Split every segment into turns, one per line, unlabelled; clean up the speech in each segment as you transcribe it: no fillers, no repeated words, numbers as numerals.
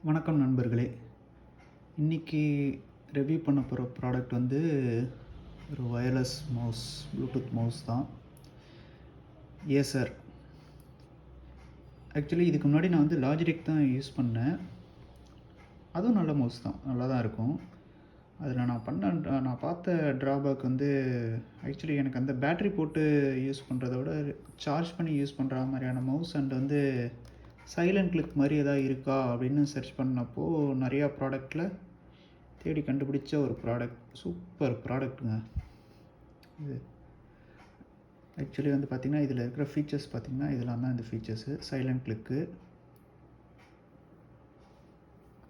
வணக்கம் நண்பர்களே. இன்றைக்கி ரிவ்யூ பண்ண போகிற ப்ராடக்ட் வந்து ஒரு வயர்லெஸ் மவுஸ், ப்ளூடூத் மவுஸ் தான். ஏசர். ஆக்சுவலி இதுக்கு முன்னாடி நான் வந்து லாஜிடெக் தான் யூஸ் பண்ணேன். அதுவும் நல்ல மவுஸ் தான், நல்லா தான் இருக்கும். அதில் நான் பார்த்த ட்ராபேக் வந்து ஆக்சுவலி எனக்கு அந்த பேட்ரி போட்டு யூஸ் பண்ணுறத விட சார்ஜ் பண்ணி யூஸ் பண்ணுற மாதிரியான மவுஸ் அண்ட் வந்து சைலண்ட் கிளிக் மாதிரி எதாவது இருக்கா அப்படின்னு சர்ச் பண்ணப்போ நிறையா ப்ராடக்டில் தேடி கண்டுபிடிச்ச ஒரு ப்ராடக்ட், சூப்பர் ப்ராடக்ட்டுங்க இது. ஆக்சுவலி வந்து பார்த்திங்கன்னா இதில் இருக்கிற ஃபீச்சர்ஸ் பார்த்திங்கன்னா இதெல்லாம் தான் இந்த ஃபீச்சர்ஸு. சைலண்ட் கிளிக்கு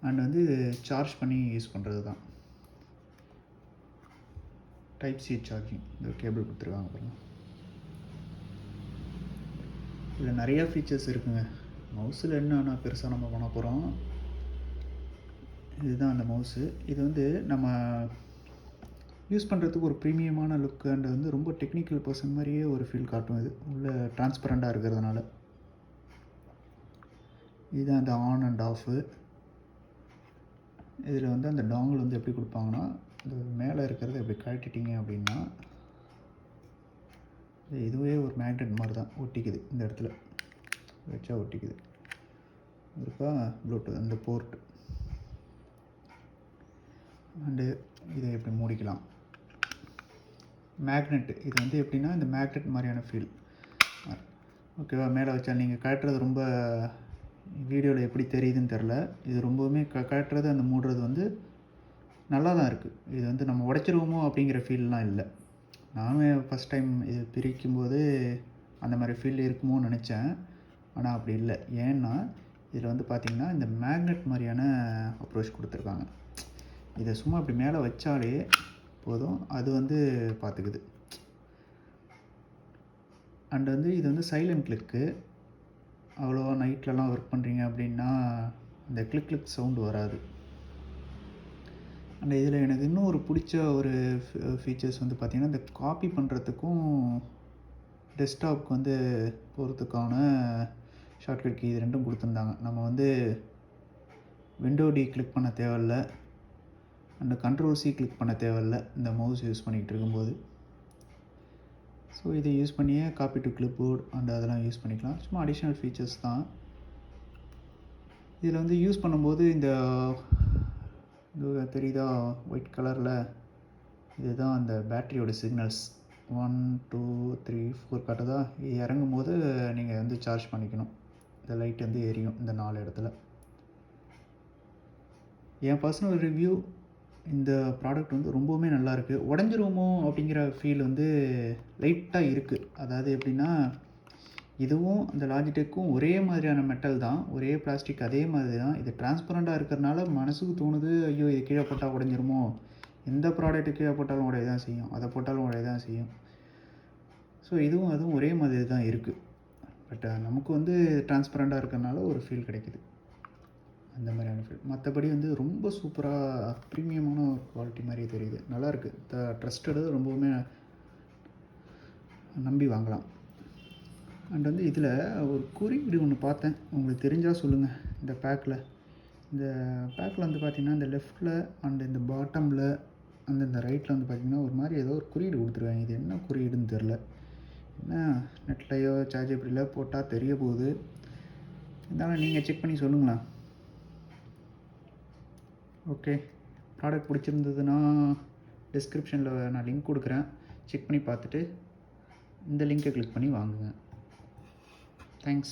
அண்ட் வந்து சார்ஜ் பண்ணி யூஸ் பண்ணுறது தான். டைப் சி சார்ஜிங், இந்த கேபிள் கொடுத்துருக்காங்க பாருங்கள். இதில் நிறையா ஃபீச்சர்ஸ் இருக்குங்க. மவுஸில் என்ன பெருசாக நம்ம பண்ண போகிறோம். இதுதான் அந்த மவுஸு. இது வந்து நம்ம யூஸ் பண்ணுறதுக்கு ஒரு ப்ரீமியமான லுக் அண்ட் வந்து ரொம்ப டெக்னிக்கல் பர்சன் மாதிரியே ஒரு ஃபீல் காட்டும். இது உள்ள டிரான்ஸ்பரண்ட்டாக இருக்கிறதுனால. இதுதான் அந்த ஆன் அண்ட் ஆஃபு. இதில் வந்து அந்த டாங்கிள் வந்து எப்படி கொடுப்பாங்கன்னா, இந்த மேலே இருக்கிறத எப்படி கழட்டிட்டிங்க அப்படின்னா இதுவே ஒரு மேக்னெட் மாதிரி தான் ஒட்டிக்குது. இந்த இடத்துல வச்சா ஒட்டிக்குது. இருக்கா ப்ளூடூத் அந்த போர்ட். அண்டு இதை எப்படி மூடிக்கலாம். மேக்னெட்டு இது வந்து எப்படின்னா இந்த மேக்னெட் மாதிரியான ஃபீல். ஓகேவா. மேலே வச்சா நீங்கள் கழட்டுறது ரொம்ப வீடியோவில் எப்படி தெரியுதுன்னு தெரில. இது ரொம்பவுமே கழட்டுறது அந்த மூடுறது வந்து நல்லா தான் இருக்குது. இது வந்து நம்ம உடைச்சிருவோமோ அப்படிங்கிற ஃபீல்லாம் இல்லை. நானும் ஃபஸ்ட் டைம் இது பிரிக்கும்போது அந்த மாதிரி ஃபீல் இருக்குமோன்னு நினச்சேன். ஆனால் அப்படி இல்லை. ஏன்னா இதில் வந்து பார்த்திங்கன்னா இந்த மேக்னெட் மாதிரியான அப்ரோச் கொடுத்துருக்காங்க. இதை சும்மா அப்படி மேலே வச்சாலே போதும், அது வந்து பார்த்துக்குது. அண்ட் வந்து இது வந்து சைலண்ட் கிளிக்கு. அவ்வளோவா நைட்லலாம் ஒர்க் பண்ணுறீங்க அப்படின்னா இந்த கிளிக் கிளிக் சவுண்டு வராது. அண்ட் இதில் எனக்கு இன்னும் ஒரு பிடிச்ச ஒரு ஃபீச்சர்ஸ் வந்து பார்த்திங்கன்னா இந்த காப்பி பண்ணுறதுக்கும் டெஸ்க்டாப்க்கு வந்து போகிறதுக்கான ஷார்ட்கட் கீ இது ரெண்டும் கொடுத்துருந்தாங்க. நம்ம வந்து விண்டோ டி கிளிக் பண்ண தேவையில்ல, அந்த கண்ட்ரோல் சி கிளிக் பண்ண தேவையில்ல இந்த மவுஸ் யூஸ் பண்ணிக்கிட்டு இருக்கும்போது. ஸோ இதை யூஸ் பண்ணியே copy to clipboard and அதெல்லாம் யூஸ் பண்ணிக்கலாம். சும்மா அடிஷ்னல் ஃபீச்சர்ஸ் தான். இதில் வந்து யூஸ் பண்ணும்போது இந்த தெரியுதா ஒயிட் கலரில், இதுதான் அந்த பேட்டரியோட சிக்னல்ஸ் 1 2 3 4 காட்டுதா. இது இறங்கும் போது நீங்கள் வந்து சார்ஜ் பண்ணிக்கணும். இந்த லைட் வந்து எரியும் இந்த 4 இடத்துல. என் பர்சனல் ரிவ்யூ, இந்த ப்ராடக்ட் வந்து ரொம்பவுமே நல்லாயிருக்கு. உடஞ்சிருமோ அப்படிங்கிற ஃபீல் வந்து லைட்டாக இருக்குது. அதாவது எப்படின்னா இதுவும் அந்த லாஜிடெக்கும் ஒரே மாதிரியான மெட்டல் தான், ஒரே பிளாஸ்டிக் அதே மாதிரி தான். இது டிரான்ஸ்பரண்ட்டாக இருக்கிறனால மனசுக்கு தோணுது, ஐயோ இது கீழே போட்டால் உடஞ்சிருமோ. எந்த ப்ராடக்ட்டு கீழே போட்டாலும் உடைய தான் செய்யும், அதை போட்டாலும் உடைய தான் செய்யும். ஸோ அதுவும் ஒரே மாதிரி தான் இருக்குது. பட் நமக்கு வந்து டிரான்ஸ்பரண்ட்டாக இருக்கிறனால ஒரு ஃபீல் கிடைக்கிது, அந்த மாதிரியான ஃபீல். மற்றபடி வந்து ரொம்ப சூப்பராக ப்ரீமியமான ஒரு குவாலிட்டி மாதிரியே தெரியுது. நல்லாயிருக்கு. ட்ரஸ்டடு, ரொம்பவுமே நம்பி வாங்கலாம். அண்ட் வந்து இதில் ஒரு குறியீடு ஒன்று பார்த்தேன், உங்களுக்கு தெரிஞ்சால் சொல்லுங்கள். இந்த பேக்கில் வந்து பார்த்திங்கன்னா இந்த லெஃப்ட்டில் அண்ட் இந்த பாட்டமில் அந்த இந்த ரைட்டில் வந்து பார்த்திங்கன்னா ஒரு மாதிரி ஏதோ ஒரு குறியீடு கொடுத்துருவாங்க. இது என்ன குறியீடுன்னு தெரில. என்ன நெட்லையோ சார்ஜபிளில் போட்டால் தெரிய போகுது. இருந்தாலும் நீங்கள் செக் பண்ணி சொல்லுங்களேன். ஓகே, ப்ராடக்ட் பிடிச்சிருந்ததுன்னா டிஸ்கிரிப்ஷனில் நான் லிங்க் கொடுக்குறேன். செக் பண்ணி பார்த்துட்டு இந்த லிங்க்கை கிளிக் பண்ணி வாங்குங்க. Thanks.